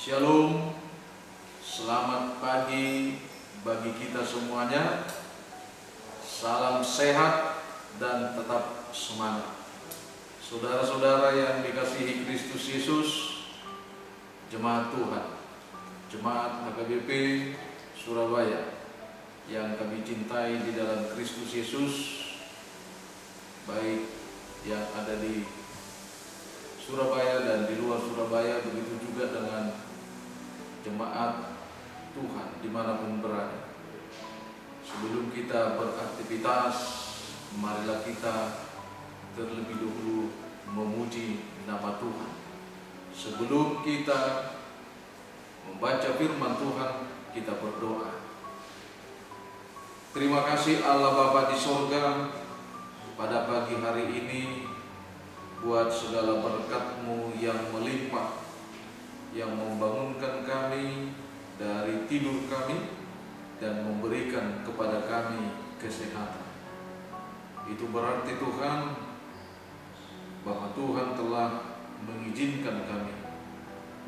Shalom, selamat pagi bagi kita semuanya. Salam sehat dan tetap semangat. Saudara-saudara yang dikasihi Kristus Yesus, jemaat Tuhan, jemaat HKBP Surabaya yang kami cintai di dalam Kristus Yesus, baik yang ada di Surabaya dan di luar Surabaya, begitu juga dengan jemaat Tuhan dimanapun berada. Sebelum kita beraktivitas, marilah kita terlebih dahulu memuji nama Tuhan. Sebelum kita membaca firman Tuhan, kita berdoa. Terima kasih Allah Bapa di surga, pada pagi hari ini buat segala berkat-Mu yang melimpah, yang membangunkan kami dari tidur kami dan memberikan kepada kami kesehatan. Itu berarti Tuhan, bahwa Tuhan telah mengizinkan kami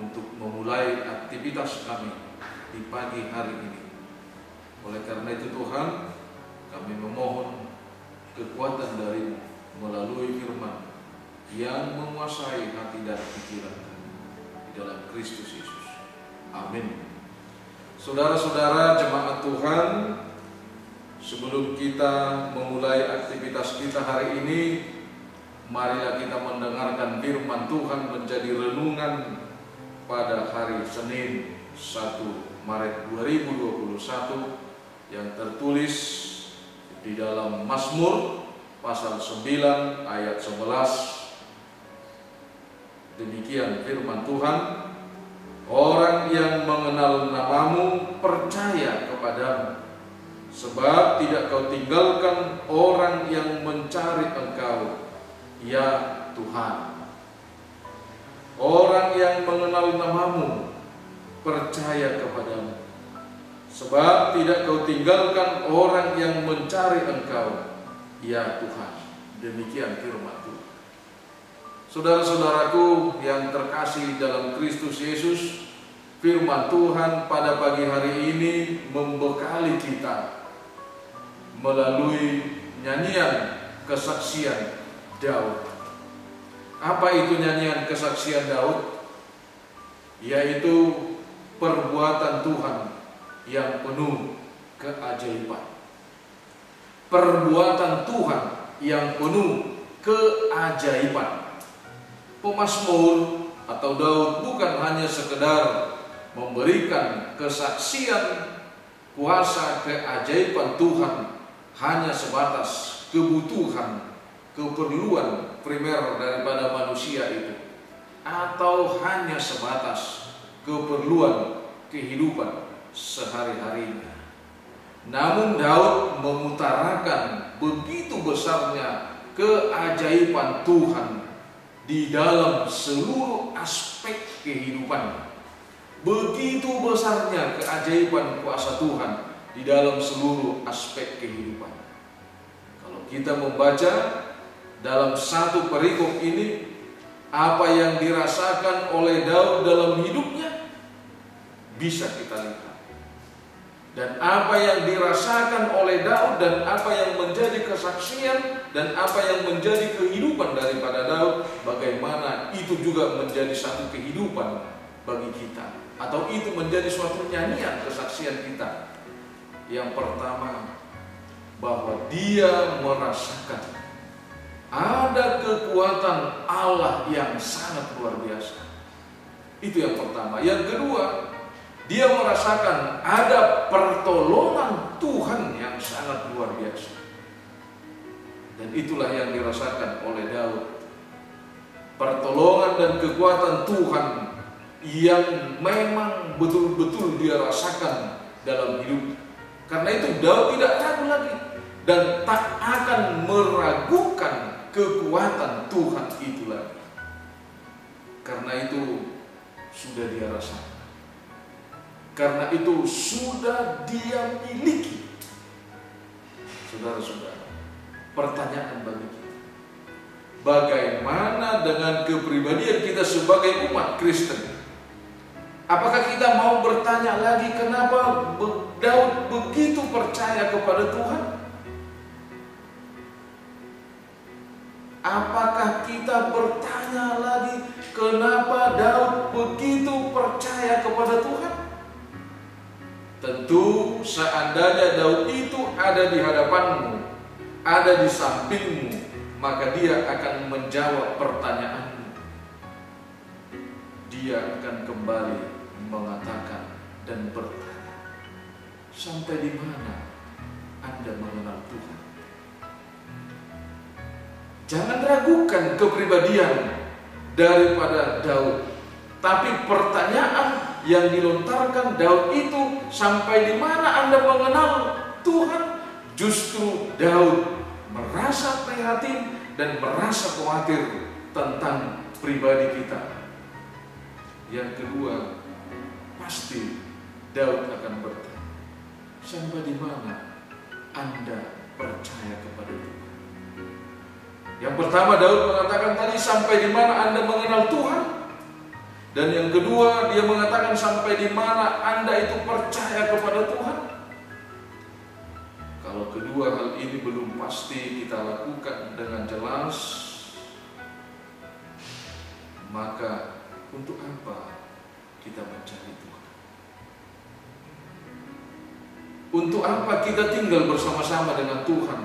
untuk memulai aktivitas kami di pagi hari ini. Oleh karena itu Tuhan, kami memohon kekuatan dari-Mu melalui firman yang menguasai hati dan pikiran kami di dalam Kristus Yesus. Amin. Saudara-saudara jemaat Tuhan, sebelum kita memulai aktivitas kita hari ini, marilah kita mendengarkan firman Tuhan menjadi renungan pada hari Senin 1 Maret 2021 yang tertulis di dalam Mazmur pasal 9 ayat 11. Demikian firman Tuhan, orang yang mengenal nama-Mu percaya kepadamu, sebab tidak Kau tinggalkan orang yang mencari Engkau, ya Tuhan. Orang yang mengenal nama-Mu percaya kepadamu, sebab tidak Kau tinggalkan orang yang mencari Engkau, ya Tuhan. Demikian firman Tuhan. Saudara-saudaraku yang terkasih dalam Kristus Yesus, firman Tuhan pada pagi hari ini membekali kita melalui nyanyian kesaksian Daud. Apa itu nyanyian kesaksian Daud? Yaitu perbuatan Tuhan yang penuh keajaiban. Perbuatan Tuhan yang penuh keajaiban. Pemazmur atau Daud bukan hanya sekedar memberikan kesaksian kuasa keajaiban Tuhan hanya sebatas kebutuhan, keperluan primer daripada manusia itu, atau hanya sebatas keperluan kehidupan sehari-harinya. Namun Daud mengutarakan begitu besarnya keajaiban Tuhan di dalam seluruh aspek kehidupan. Begitu besarnya keajaiban kuasa Tuhan di dalam seluruh aspek kehidupan. Kalau kita membaca dalam satu perikop ini, apa yang dirasakan oleh Daud dalam hidupnya bisa kita lihat. Dan apa yang dirasakan oleh Daud dan apa yang menjadi kesaksian dan apa yang menjadi kehidupan daripada Daud, bagaimana itu juga menjadi satu kehidupan bagi kita, atau itu menjadi suatu nyanyian kesaksian kita. Yang pertama, bahwa dia merasakan ada kekuatan Allah yang sangat luar biasa. Itu yang pertama. Yang kedua, dia merasakan ada pertolongan Tuhan yang sangat luar biasa. Dan itulah yang dirasakan oleh Daud. Pertolongan dan kekuatan Tuhan yang memang betul-betul dia rasakan dalam hidup. Karena itu Daud tidak ragu lagi dan tak akan meragukan kekuatan Tuhan itu lagi. Karena itu sudah dia rasakan. Karena itu sudah dia miliki. Saudara-saudara, pertanyaan bagi kita, bagaimana dengan kepribadian kita sebagai umat Kristen? Apakah kita mau bertanya lagi kenapa Daud begitu percaya kepada Tuhan? Apakah kita bertanya lagi kenapa Daud begitu percaya kepada Tuhan? Tentu seandainya Daud itu ada di hadapanmu, ada di sampingmu, maka dia akan menjawab pertanyaanmu. Dia akan kembali mengatakan dan bertanya, sampai di mana Anda mengenal Tuhan? Jangan ragukan kepribadian daripada Daud, tapi pertanyaan yang dilontarkan Daud itu, sampai di mana Anda mengenal Tuhan? Justru Daud merasa prihatin dan merasa khawatir tentang pribadi kita. Yang kedua, pasti Daud akan bertanya, sampai di mana Anda percaya kepada Tuhan? Yang pertama Daud mengatakan tadi, sampai di mana Anda mengenal Tuhan? Dan yang kedua dia mengatakan, sampai di mana Anda itu percaya kepada Tuhan? Kalau kedua hal ini belum pasti kita lakukan dengan jelas, maka untuk apa kita mencari Tuhan? Untuk apa kita tinggal bersama-sama dengan Tuhan?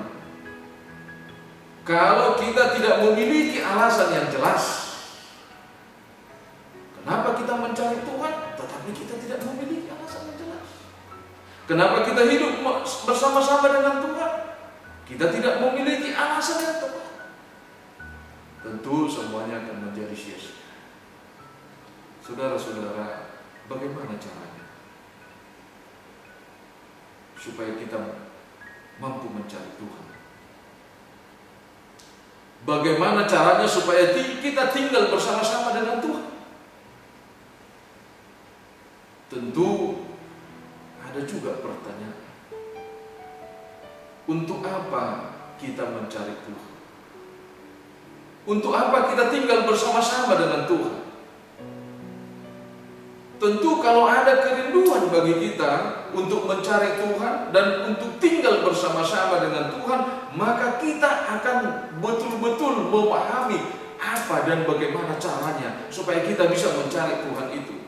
Kalau kita tidak memiliki alasan yang jelas, kenapa kita mencari Tuhan tetapi kita tidak memiliki alasan yang jelas? Kenapa kita hidup bersama-sama dengan Tuhan? Kita tidak memiliki alasan yang tepat. Tentu semuanya akan menjadi sia-sia. Saudara-saudara, bagaimana caranya supaya kita mampu mencari Tuhan? Bagaimana caranya supaya kita tinggal bersama-sama dengan Tuhan? Tentu ada juga pertanyaan, untuk apa kita mencari Tuhan? Untuk apa kita tinggal bersama-sama dengan Tuhan? Tentu kalau ada kerinduan bagi kita untuk mencari Tuhan dan untuk tinggal bersama-sama dengan Tuhan, maka kita akan betul-betul memahami apa dan bagaimana caranya supaya kita bisa mencari Tuhan itu,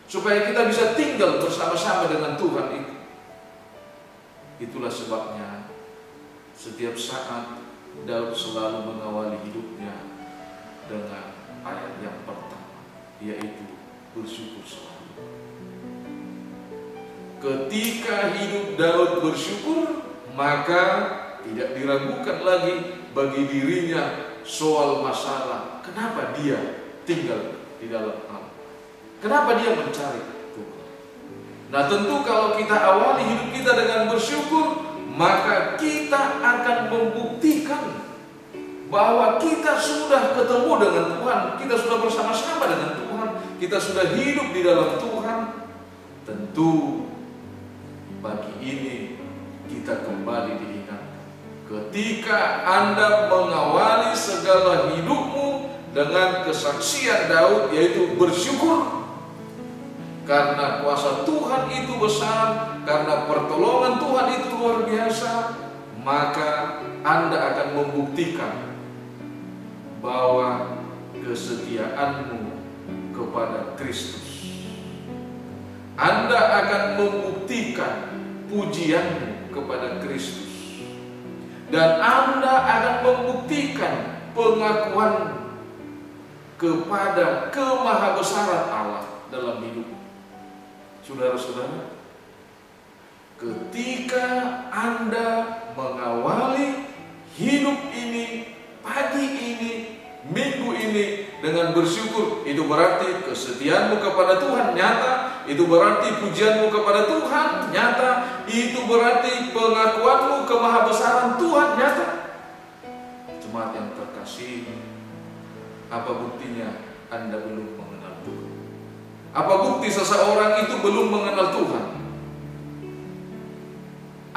supaya kita bisa tinggal bersama-sama dengan Tuhan itu. Itulah sebabnya setiap saat Daud selalu mengawali hidupnya dengan ayat yang pertama, yaitu bersyukur selalu. Ketika hidup Daud bersyukur, maka tidak diragukan lagi bagi dirinya soal masalah kenapa dia tinggal di dalam Allah, kenapa dia mencari Tuhan. Nah tentu kalau kita awali hidup kita dengan bersyukur, maka kita akan membuktikan bahwa kita sudah ketemu dengan Tuhan, kita sudah bersama-sama dengan Tuhan, kita sudah hidup di dalam Tuhan. Tentu pagi ini kita kembali diingatkan, ketika Anda mengawali segala hidupmu dengan kesaksian Daud, yaitu bersyukur, karena kuasa Tuhan itu besar, karena pertolongan Tuhan itu luar biasa, maka Anda akan membuktikan bahwa kesetiaanmu kepada Kristus. Anda akan membuktikan pujianmu kepada Kristus. Dan Anda akan membuktikan pengakuan kepada kemahabesaran Allah dalam hidupmu. Saudara-saudara, ketika Anda mengawali hidup ini, pagi ini, minggu ini dengan bersyukur, itu berarti kesetiaanmu kepada Tuhan nyata, itu berarti pujianmu kepada Tuhan nyata, itu berarti pengakuanmu kemahabesaran Tuhan nyata. Jemaat yang terkasih, apa buktinya Anda belum mengenal Tuhan? Apa bukti seseorang itu belum mengenal Tuhan?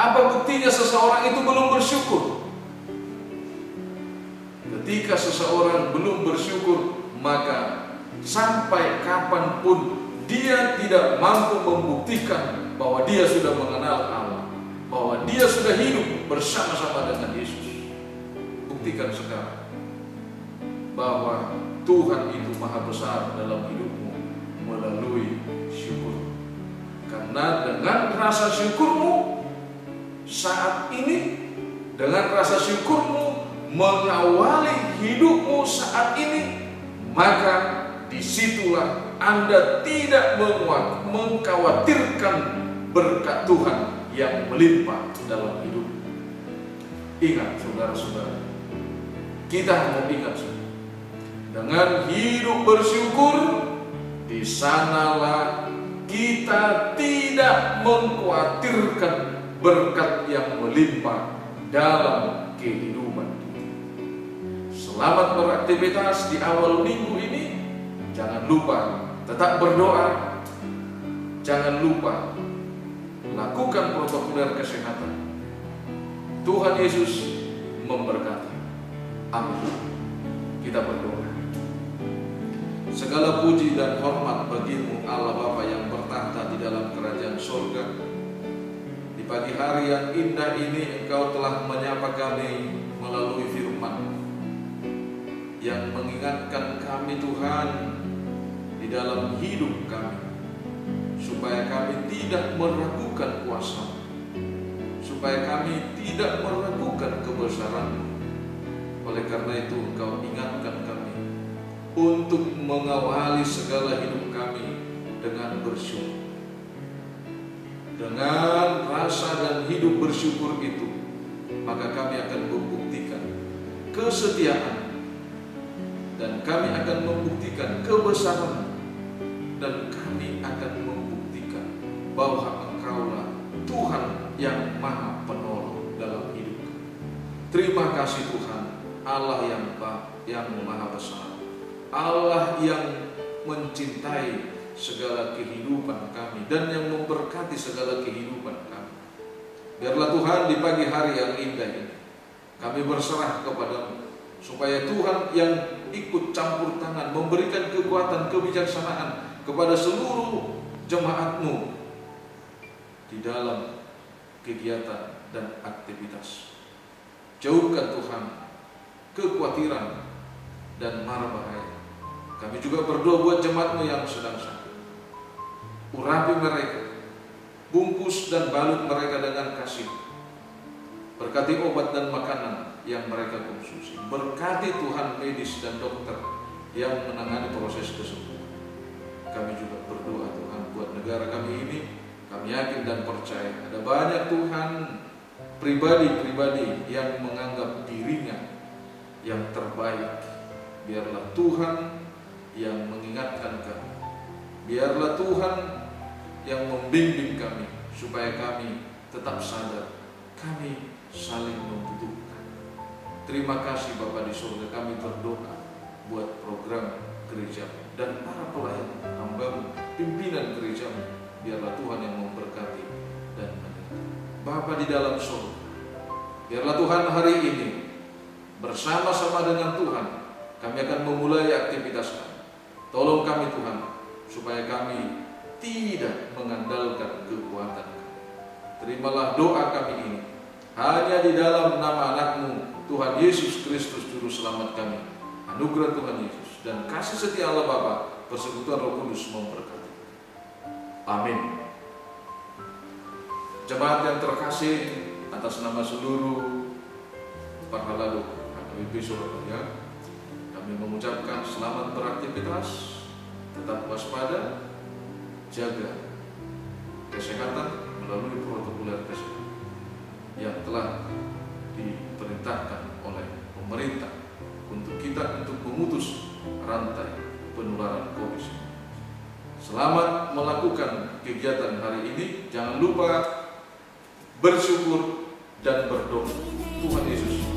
Apa buktinya seseorang itu belum bersyukur? Ketika seseorang belum bersyukur, maka sampai kapanpun dia tidak mampu membuktikan bahwa dia sudah mengenal Allah, bahwa dia sudah hidup bersama-sama dengan Yesus. Buktikan sekarang bahwa Tuhan itu maha besar dalam hidupmu melalui syukur. Karena dengan rasa syukurmu saat ini, dengan rasa syukurmu mengawali hidupmu saat ini, maka disitulah Anda tidak mengkhawatirkan berkat Tuhan yang melimpah dalam hidup. Ingat saudara-saudara, kita mau ingat, dengan hidup bersyukur, di sanalah kita tidak mengkhawatirkan berkat yang melimpah dalam kehidupan kita. Selamat beraktivitas di awal minggu ini. Jangan lupa tetap berdoa. Jangan lupa lakukan protokol kesehatan. Tuhan Yesus memberkati. Amin. Kita berdoa. Segala puji dan hormat bagimu Allah Bapa yang bertahta di dalam kerajaan surga. Di pagi hari yang indah ini Engkau telah menyapa kami melalui firman yang mengingatkan kami Tuhan di dalam hidup kami, supaya kami tidak meragukan kuasa, supaya kami tidak meragukan kebesaran-Mu. Oleh karena itu Engkau ingatkan kami untuk mengawali segala hidup kami dengan bersyukur. Dengan rasa dan hidup bersyukur itu, maka kami akan membuktikan kesetiaan, dan kami akan membuktikan kebesaran, dan kami akan membuktikan bahwa Engkaulah Tuhan yang maha penolong dalam hidup kami. Terima kasih Tuhan, Allah yang maha besar, Allah yang mencintai segala kehidupan kami dan yang memberkati segala kehidupan kami. Biarlah Tuhan di pagi hari yang indah ini kami berserah kepadamu, supaya Tuhan yang ikut campur tangan memberikan kekuatan kebijaksanaan kepada seluruh jemaat-Mu di dalam kegiatan dan aktivitas. Jauhkan Tuhan kekhawatiran dan mara bahaya. Kami juga berdoa buat jemaat-Mu yang sedang sakit. Urapi mereka, bungkus dan balut mereka dengan kasih. Berkati obat dan makanan yang mereka konsumsi. Berkati Tuhan medis dan dokter yang menangani proses kesembuhan. Kami juga berdoa Tuhan buat negara kami ini. Kami yakin dan percaya ada banyak Tuhan pribadi-pribadi yang menganggap dirinya yang terbaik. Biarlah Tuhan yang mengingatkan kami. Biarlah Tuhan yang membimbing kami, supaya kami tetap sadar kami saling membutuhkan. Terima kasih Bapa di surga, kami berdoa buat program gereja dan para pelayan hamba-Mu, pimpinan gereja. Biarlah Tuhan yang memberkati dan menyertai. Bapa di dalam surga, biarlah Tuhan hari ini bersama-sama dengan Tuhan kami akan memulai aktivitas kami. Tolong kami Tuhan, supaya kami tidak mengandalkan kekuatan kami. Terimalah doa kami ini hanya di dalam nama anak-Mu Tuhan Yesus Kristus Juru Selamat kami. Anugerah Tuhan Yesus dan kasih setia Allah Bapa, persekutuan Roh Kudus memberkati. Amin. Jemaat yang terkasih, atas nama seluruh para lalu HKBP Surabaya, kami mengucapkan selamat beraktivitas, tetap waspada, jaga kesehatan melalui protokol kesehatan yang telah diperintahkan oleh pemerintah untuk kita untuk memutus rantai penularan COVID-19. Selamat melakukan kegiatan hari ini. Jangan lupa bersyukur dan berdoa. Tuhan Yesus